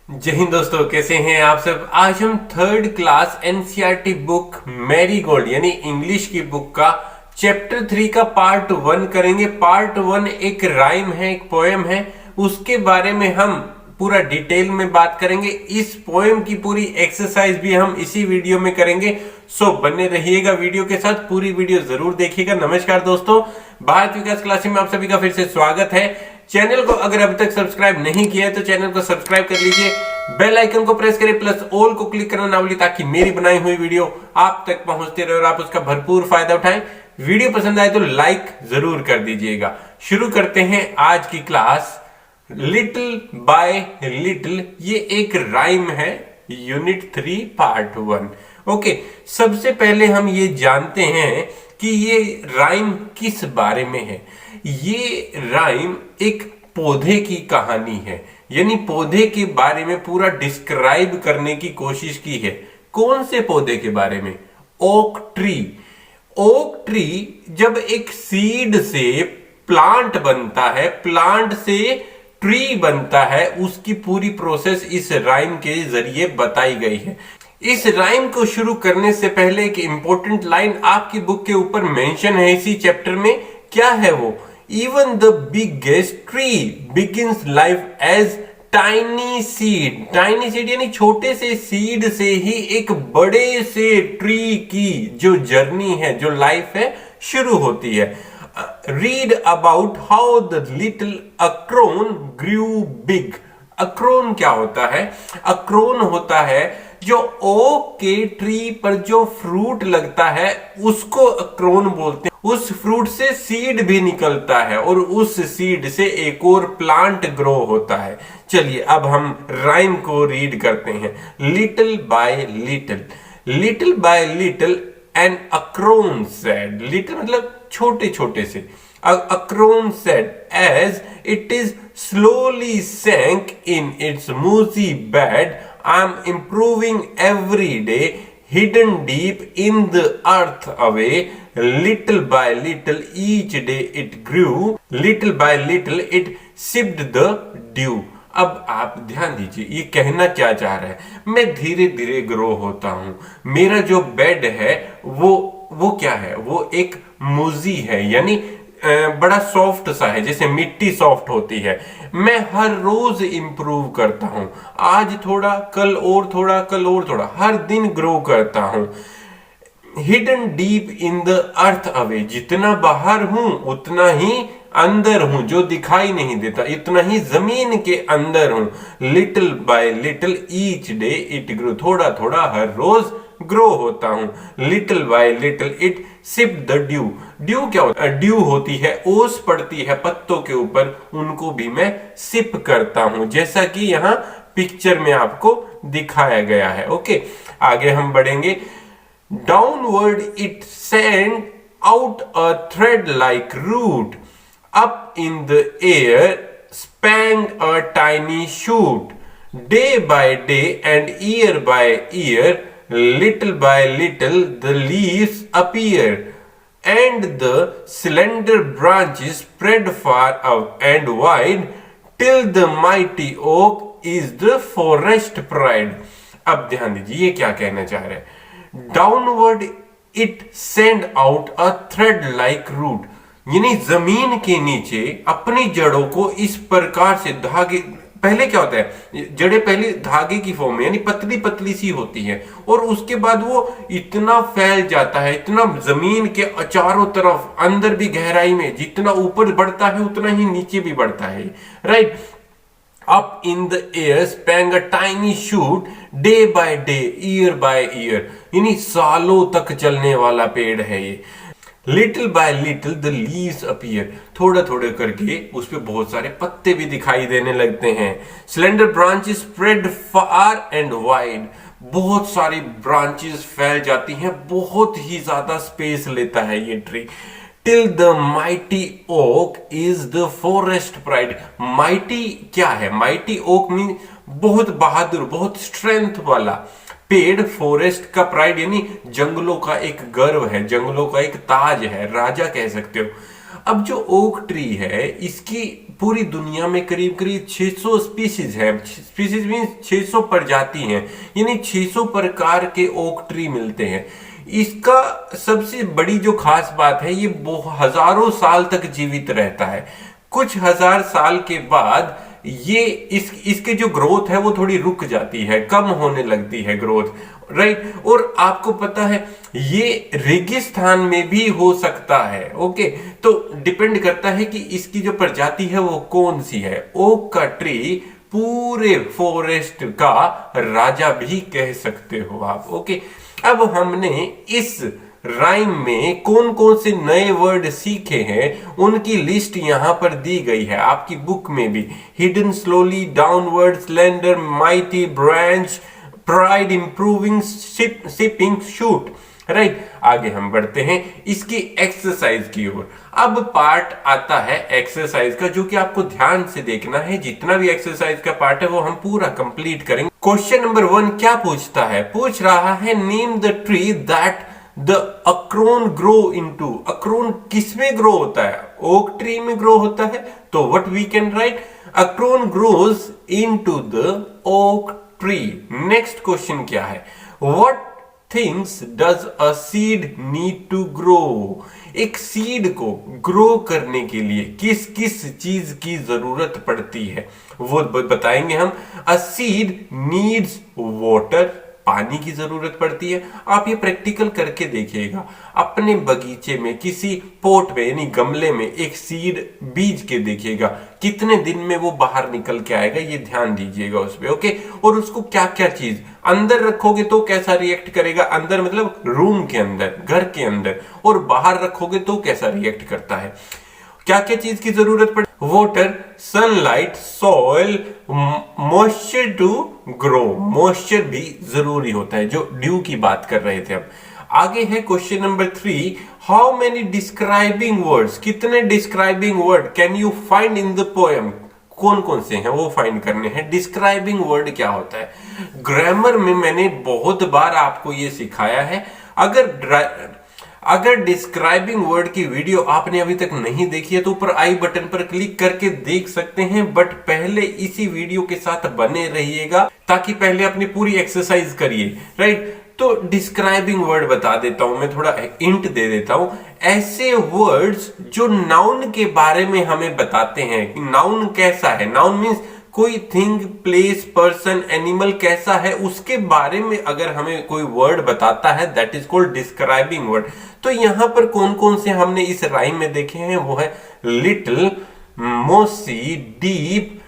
जय हिंद दोस्तों, कैसे हैं आप सब। आज हम third class NCERT book marigold यानी इंग्लिश की बुक का चैप्टर 3 का पार्ट 1 करेंगे। पार्ट 1 एक राइम है, एक पोएम है, उसके बारे में हम पूरा डिटेल में बात करेंगे। इस पोएम की पूरी एक्सरसाइज भी हम इसी वीडियो में करेंगे, सो बने रहिएगा वीडियो के साथ, पूरी वीडियो जरूर देखिएगा। नमस्कार दोस्तों, भारत विकास क्लासेस में आप सभी का फिर से स्वागत है। चैनल को अगर अभी तक सब्सक्राइब नहीं किया है तो चैनल को सब्सक्राइब कर लीजिए, बेल आइकन को प्रेस करें, प्लस ऑल को क्लिक करना ना भूलिए ताकि मेरी बनाई हुई वीडियो आप तक पहुंचते रहे और आप उसका भरपूर फायदा उठाएं। वीडियो पसंद आए तो लाइक जरूर कर दीजिएगा। शुरू करते हैं आज की क्लास। लिटिल बाय लिटिल ये एक राइम है, यूनिट 3 पार्ट 1। ओके, सबसे पहले हम ये जानते हैं कि ये राइम किस बारे में है। ये राइम एक पौधे की कहानी है, यानी पौधे के बारे में पूरा डिस्क्राइब करने की कोशिश की है। कौन से पौधे के बारे में? Oak tree. ओक ट्री जब एक सीड से प्लांट बनता है, प्लांट से ट्री बनता है, उसकी पूरी प्रोसेस इस राइम के जरिए बताई गई है। इस राइम को शुरू करने से पहले एक इंपॉर्टेंट लाइन आपकी बुक के ऊपर मेंशन है इसी चैप्टर में। क्या है वो? Even the biggest tree begins life as tiny seed. Tiny seed यानी छोटे से सीड से ही एक बड़े से ट्री की जो जर्नी है, जो लाइफ है, शुरू होती है। Read about how the little acorn grew big. Acorn क्या होता है? अक्रोन होता है जो ओक के ट्री पर जो फ्रूट लगता है उसको अक्रोन बोलते हैं। उस फ्रूट से सीड भी निकलता है और उस सीड से एक और प्लांट ग्रो होता है। चलिए अब हम राइम को रीड करते हैं। Little by little, little by little an acorn said. Little मतलब छोटे छोटे से। Acorn said as it is slowly sank in its mossy bed, I'm improving every day, hidden deep in the earth away, little by little each day it grew, little by little it sipped the dew। अब आप ध्यान दीजिए, ये कहना क्या चाह रहा है? मैं धीरे धीरे ग्रो होता हूं। मेरा जो बेड है वो क्या है? वो एक मूजी है, यानी बड़ा सॉफ्ट सा है, जैसे मिट्टी सॉफ्ट होती है। मैं हर रोज इंप्रूव करता हूं, आज थोड़ा, कल और थोड़ा, कल और थोड़ा, हर दिन ग्रो करता हूं। Hidden deep in the earth away, जितना बाहर हूं उतना ही अंदर हूं, जो दिखाई नहीं देता इतना ही जमीन के अंदर हूं। Little by little each day it grow, थोड़ा थोड़ा हर रोज ग्रो होता हूं। Little by little it sip the dew. Dew क्या होता है? ड्यू होती है, ओस पड़ती है पत्तों के ऊपर, उनको भी मैं सिप करता हूं, जैसा कि यहां पिक्चर में आपको दिखाया गया है। ओके, आगे हम बढ़ेंगे। Downward it send out a thread like root, up in the air sprang a tiny shoot, day by day and year by year, little by little the leaves appear and the slender branches spread far out and wide till the mighty oak is the forest pride। अब ध्यान दीजिए, ये क्या कहना चाह रहे हैं? Downward it send out a thread like root, यानी जमीन के नीचे अपनी जड़ों को इस प्रकार से धागे, पहले क्या होता है, जड़ें पहले धागे की फॉर्म में, यानी पतली पतली सी होती है, और उसके बाद वो इतना फैल जाता है, इतना जमीन के चारों तरफ, अंदर भी गहराई में, जितना ऊपर बढ़ता है उतना ही नीचे भी बढ़ता है। Right. Up in the air sprang a tiny shoot, day by day year by year, यानी सालों तक चलने वाला पेड़ है ये। Little by little the leaves appear, थोड़ा थोड़ा करके उस पे बहुत सारे पत्ते भी दिखाई देने लगते हैं। Slender branches spread far and wide, बहुत सारी ब्रांचेस फैल जाती हैं, बहुत ही ज्यादा स्पेस लेता है ये tree. Till the mighty oak is the forest pride. Mighty क्या है? माइटी ओक मीन बहुत बहादुर, बहुत स्ट्रेंथ वाला पेड़। फॉरेस्ट का प्राइड यानी जंगलों का एक गर्व है, जंगलों का एक ताज है, राजा कह सकते हो। अब जो ओक ट्री है, इसकी पूरी दुनिया में करीब करीब 600 स्पीसीज है। स्पीसीज मीन्स 600 प्रजाति हैं, यानी 600 प्रकार के ओक ट्री मिलते हैं। इसका सबसे बड़ी जो खास बात है, ये हजारों साल तक जीवित रहता है। कुछ हजार साल के बाद ये इसके जो ग्रोथ है वो थोड़ी रुक जाती है, कम होने लगती है ग्रोथ, राइट। और आपको पता है ये रेगिस्तान में भी हो सकता है, ओके। तो डिपेंड करता है कि इसकी जो प्रजाति है वो कौन सी है। ओक का ट्री पूरे फॉरेस्ट का राजा भी कह सकते हो आप, ओके। अब हमने इस राइम में कौन कौन से नए वर्ड सीखे हैं उनकी लिस्ट यहां पर दी गई है आपकी बुक में भी। Hidden, slowly, downward, slender, mighty, branch, pride, improving, sipping, shoot, right. आगे हम बढ़ते हैं इसकी एक्सरसाइज की ओर। अब पार्ट आता है एक्सरसाइज का, जो कि आपको ध्यान से देखना है। जितना भी एक्सरसाइज का पार्ट है वो हम पूरा कंप्लीट करेंगे। क्वेश्चन नंबर 1 क्या पूछता है? पूछ रहा है name the tree that the acorn grow into. Acorn किसमें ग्रो होता है? ओक ट्री में ग्रो होता है। तो what we can write, acorn grows into the oak tree. Next question क्या है? What things does a seed need to grow. एक सीड को ग्रो करने के लिए किस किस चीज की जरूरत पड़ती है वो बताएंगे हम। अ सीड नीड्स वाटर, पानी की जरूरत पड़ती है। आप ये प्रैक्टिकल करके देखिएगा अपने बगीचे में, किसी पोट में यानी गमले में एक सीड बीज के देखिएगा, कितने दिन में वो बाहर निकल के आएगा, ये ध्यान दीजिएगा उस पे, ओके। और उसको क्या क्या चीज अंदर रखोगे तो कैसा रिएक्ट करेगा, अंदर मतलब रूम के अंदर, घर के अंदर, और बाहर रखोगे तो कैसा रिएक्ट करता है। क्या क्या चीज की जरूरत पड़े? Water, sunlight, soil, moisture to grow. Moisture भी जरूरी होता है, जो ड्यू की बात कर रहे थे हम। आगे है question number 3, how many describing words, कितने describing word can you find in the poem. कौन कौन से हैं वो फाइंड करने हैं। डिस्क्राइबिंग वर्ड क्या होता है? ग्रामर में मैंने बहुत बार आपको ये सिखाया है। अगर डिस्क्राइबिंग वर्ड की वीडियो आपने अभी तक नहीं देखी है तो ऊपर आई बटन पर क्लिक करके देख सकते हैं, बट पहले इसी वीडियो के साथ बने रहिएगा ताकि पहले अपनी पूरी एक्सरसाइज करिए, राइट। तो डिस्क्राइबिंग वर्ड बता देता हूं मैं, थोड़ा हिंट दे देता हूं। ऐसे वर्ड्स जो नाउन के बारे में हमें बताते हैं कि नाउन कैसा है। नाउन मीन्स कोई थिंग, प्लेस, पर्सन, एनिमल कैसा है, उसके बारे में अगर हमें कोई वर्ड बताता है that is called describing word. तो यहां पर कौन कौन से हमने इस राइम में देखे हैं वो है लिटिल, मोसी, डीप,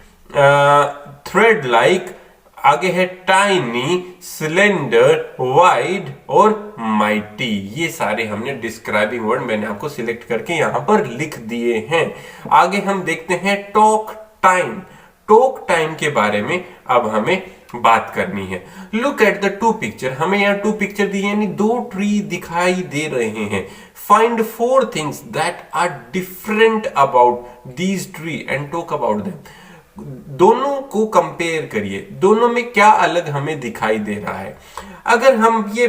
थ्रेड लाइक, आगे है टाइनी, स्लेंडर, वाइड और माइटी। ये सारे हमने डिस्क्राइबिंग वर्ड मैंने आपको सिलेक्ट करके यहां पर लिख दिए हैं। आगे हम देखते हैं टॉक टाइम। टॉक टाइम के बारे में अब हमें बात करनी है। Look at the 2 picture. हमें यहाँ 2 पिक्चर दी यानी 2 ट्री दिखाई दे रहे हैं। Find 4 things that are different about these tree and talk about them. दोनों को कंपेयर करिए, दोनों में क्या अलग हमें दिखाई दे रहा है। अगर हम ये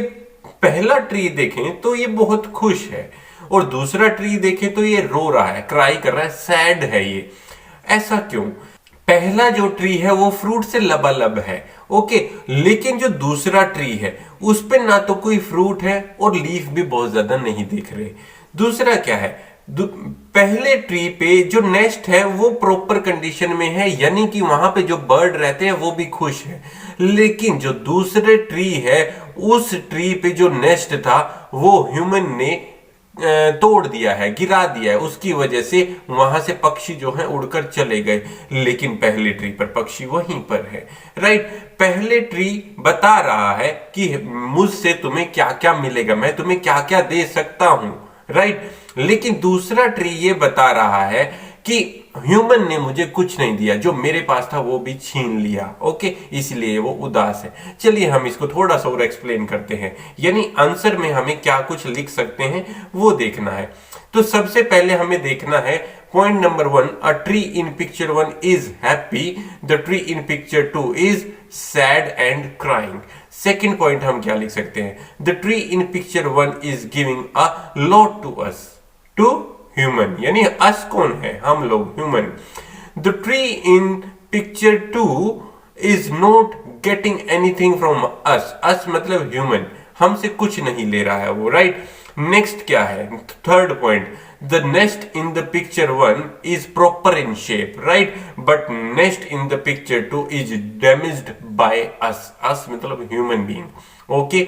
पहला ट्री देखें तो ये बहुत खुश है, और दूसरा ट्री देखें तो ये रो रहा है, क्राई कर रहा है, सैड है ये। ऐसा क्यों? पहला जो ट्री है वो फ्रूट से लबालब है, ओके, लेकिन जो दूसरा ट्री है उस पे ना तो कोई फ्रूट है और लीफ भी बहुत ज्यादा नहीं दिख रहे। दूसरा क्या है, पहले ट्री पे जो नेस्ट है वो प्रॉपर कंडीशन में है, यानी कि वहां पे जो बर्ड रहते हैं वो भी खुश है। लेकिन जो दूसरे ट्री है उस ट्री पे जो नेस्ट था वो ह्यूमन ने तोड़ दिया है, गिरा दिया है, उसकी वजह से वहां से पक्षी जो हैं उड़कर चले गए। लेकिन पहले ट्री पर पक्षी वहीं पर है, राइट। पहले ट्री बता रहा है कि मुझसे तुम्हें क्या क्या मिलेगा, मैं तुम्हें क्या क्या दे सकता हूं, राइट। लेकिन दूसरा ट्री ये बता रहा है कि ह्यूमन ने मुझे कुछ नहीं दिया, जो मेरे पास था वो भी छीन लिया, ओके, इसलिए वो उदास है। चलिए हम इसको थोड़ा सा और एक्सप्लेन करते हैं, यानी आंसर में हमें क्या कुछ लिख सकते हैं वो देखना है। तो सबसे पहले हमें देखना है point number 1, a tree in picture 1 is happy, the tree in picture 2 is sad and crying. Second point हम क्या लिख सकते हैं, the tree in picture 1 is giving a lot to us, to human, यानी अस कौन है, हम लोग, human. The tree in picture 2 is not getting anything from us, us मतलब ह्यूमन, हमसे कुछ नहीं ले रहा है वो, राइट। नेक्स्ट क्या है, third point, the nest in the picture 1 is proper in shape, right, but nest in the picture 2 is damaged by us, us मतलब human being, okay.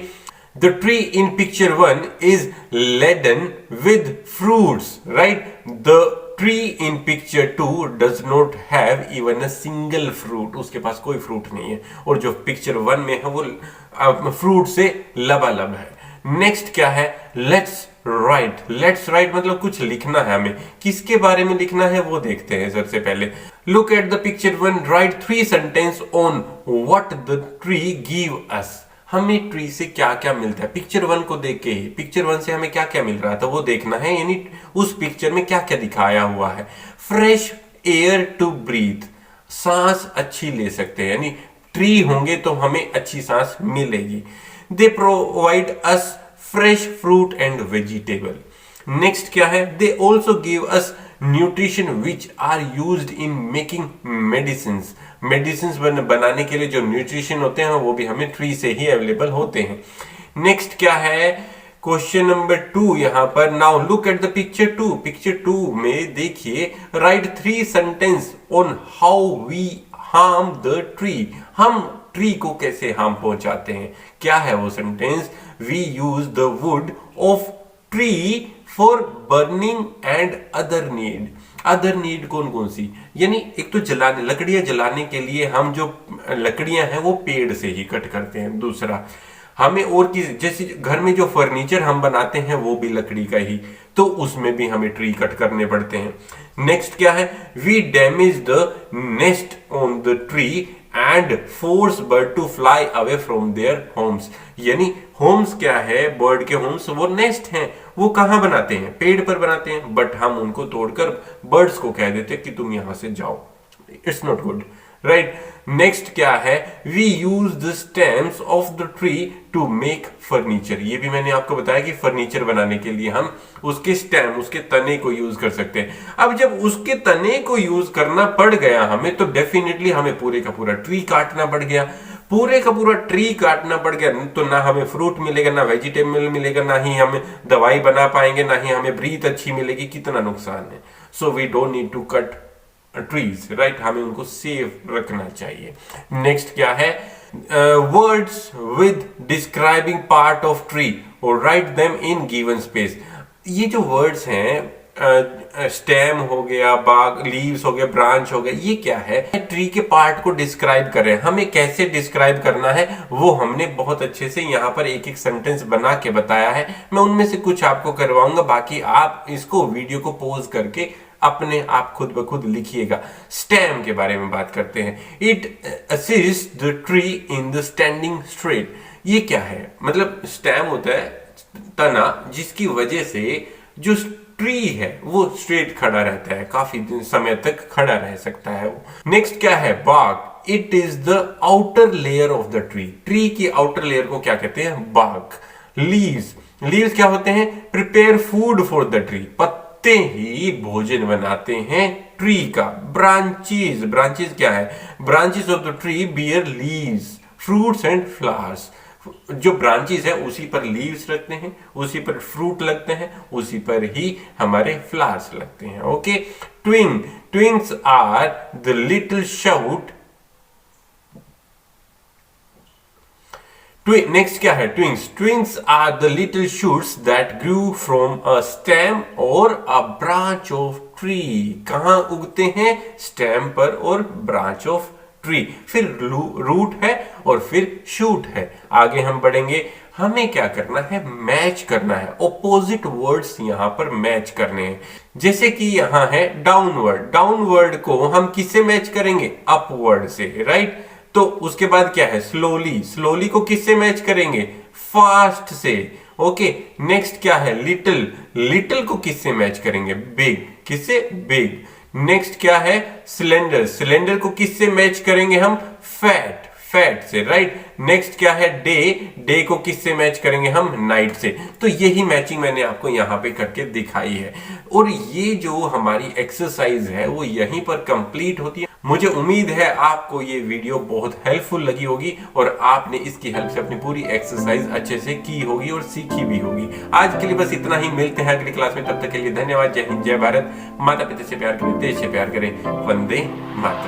The tree in picture 1 is laden with fruits, right? The tree in picture 2 does not have even a single fruit. उसके पास कोई fruit नहीं है, और जो picture 1 में है वो फ्रूट से लबालब है। नेक्स्ट क्या है, लेट्स राइट, लेट्स राइट मतलब कुछ लिखना है हमें, किसके बारे में लिखना है वो देखते हैं। सबसे पहले look at the picture 1, right 3 sentence on what the tree give us, हमें ट्री से क्या क्या मिलता है। पिक्चर 1 को देख के ही पिक्चर 1 से हमें क्या क्या मिल रहा था वो देखना है, यानी उस पिक्चर में क्या क्या दिखाया हुआ है। फ्रेश एयर टू ब्रीथ, सांस अच्छी ले सकते हैं, यानी ट्री होंगे तो हमें अच्छी सांस मिलेगी। They provide us fresh fruit and vegetable. Next क्या है, they also give us nutrition which are used in making medicines, medicines बनाने के लिए जो न्यूट्रिशन होते हैं वो भी हमें ट्री से ही अवेलेबल होते हैं। नेक्स्ट क्या है, क्वेश्चन नंबर 2 यहां पर, now look at the picture 2, picture 2 में देखिए, write 3 sentence on how we harm the tree, हम ट्री को कैसे हार्म पहुंचाते हैं। क्या है वो sentence, we use the wood of tree for burning and other need, other need कौन कौन सी, यानी एक तो जलाने, लकड़ियां जलाने के लिए हम जो लकड़ियां हैं वो पेड़ से ही कट करते हैं। दूसरा हमें और किस, जैसे घर में जो फर्नीचर हम बनाते हैं वो भी लकड़ी का ही, तो उसमें भी हमें ट्री कट करने पड़ते हैं। नेक्स्ट क्या है, we damage the nest on the tree and force bird to fly away from their homes, यानी होम्स क्या है, बर्ड के होम्स वो नेस्ट हैं, वो कहां बनाते हैं, पेड़ पर बनाते हैं, बट हम उनको तोड़कर बर्ड्स को कह देते हैं कि तुम यहां से जाओ, it's not good, right. Next क्या है, we use the stems of the tree to make furniture, ये भी मैंने आपको बताया कि फर्नीचर बनाने के लिए हम उसके स्टेम, उसके तने को यूज कर सकते हैं। अब जब उसके तने को यूज करना पड़ गया हमें, तो डेफिनेटली हमें पूरे का पूरा ट्री काटना पड़ गया, पूरे का पूरा ट्री काटना पड़ गया, तो ना हमें फ्रूट मिलेगा, ना वेजिटेबल मिलेगा, ना ही हम दवाई बना पाएंगे, ना ही हमें ब्रीथ अच्छी मिलेगी, कितना नुकसान है। So we don't need to cut trees, right, हमें उनको सेफ रखना चाहिए। नेक्स्ट क्या है, words with describing part of tree और write them in given space. ये जो वर्ड्स हैं, स्टेम हो गया, बाग, लीव्स हो गया, ब्रांच हो गया, ये क्या है, ट्री के पार्ट को डिस्क्राइब कर रहे हैं। हमें कैसे डिस्क्राइब करना है वो हमने बहुत अच्छे से यहाँ पर एक एक सेंटेंस बना के बताया है। मैं उनमें से कुछ आपको करवाऊंगा, बाकी आप इसको वीडियो को पॉज करके अपने आप खुद ब खुद लिखिएगा। स्टेम के बारे में बात करते हैं, it assist the tree in the standing straight. ये क्या है, मतलब स्टेम होता है तना, जिसकी वजह से जो ट्री है वो स्ट्रेट खड़ा रहता है, काफी समय तक खड़ा रह सकता है वो। नेक्स्ट क्या है, bark, it is the outer layer of the tree, tree की आउटर लेयर को क्या कहते हैं, बार्क। लीव्स, लीव्स क्या होते हैं, prepare food for the tree, पत्ते ही भोजन बनाते हैं ट्री का। ब्रांचेस, ब्रांचेस क्या है, branches of the tree bear leaves, fruits and flowers. जो ब्रांचेस है उसी पर लीव्स लगते हैं, उसी पर फ्रूट लगते हैं, उसी पर ही हमारे फ्लावर्स लगते हैं। Okay, twig, twigs are the little shoot. Next क्या है, twigs, twigs are the little shoots that grew from a stem or a branch of tree. कहां उगते हैं, स्टेम पर और ब्रांच ऑफ ट्री, फिर रूट है और फिर शूट है। आगे हम बढ़ेंगे, हमें क्या करना है, मैच करना है, ऑपोजिट वर्ड्स यहां पर मैच करने हैं। जैसे कि यहां है डाउनवर्ड, डाउनवर्ड को हम किससे मैच करेंगे, अपवर्ड से, राइट। तो उसके बाद क्या है, स्लोली, स्लोली को किससे मैच करेंगे, फास्ट से। ओके, नेक्स्ट क्या है, लिटिल, लिटिल को किससे मैच करेंगे, बिग, किससे, बिग। नेक्स्ट क्या है, सिलेंडर, सिलेंडर को किससे मैच करेंगे हम, फैट, फैट से, राइट। नेक्स्ट क्या है, डे, डे को किससे मैच करेंगे हम, नाइट से। तो यही मैचिंग मैंने आपको यहां पे करके दिखाई है। और ये जो हमारी एक्सरसाइज है वो यहीं पर कंप्लीट होती है। मुझे उम्मीद है आपको ये वीडियो बहुत हेल्पफुल लगी होगी और आपने इसकी हेल्प से अपनी पूरी एक्सरसाइज अच्छे से की होगी और सीखी भी होगी। आज के लिए बस इतना ही, मिलते हैं अगली क्लास में, तब तक के लिए धन्यवाद। जय हिंद, जय भारत, माता पिता से प्यार करें, देश से प्यार करें, वंदे मातरम।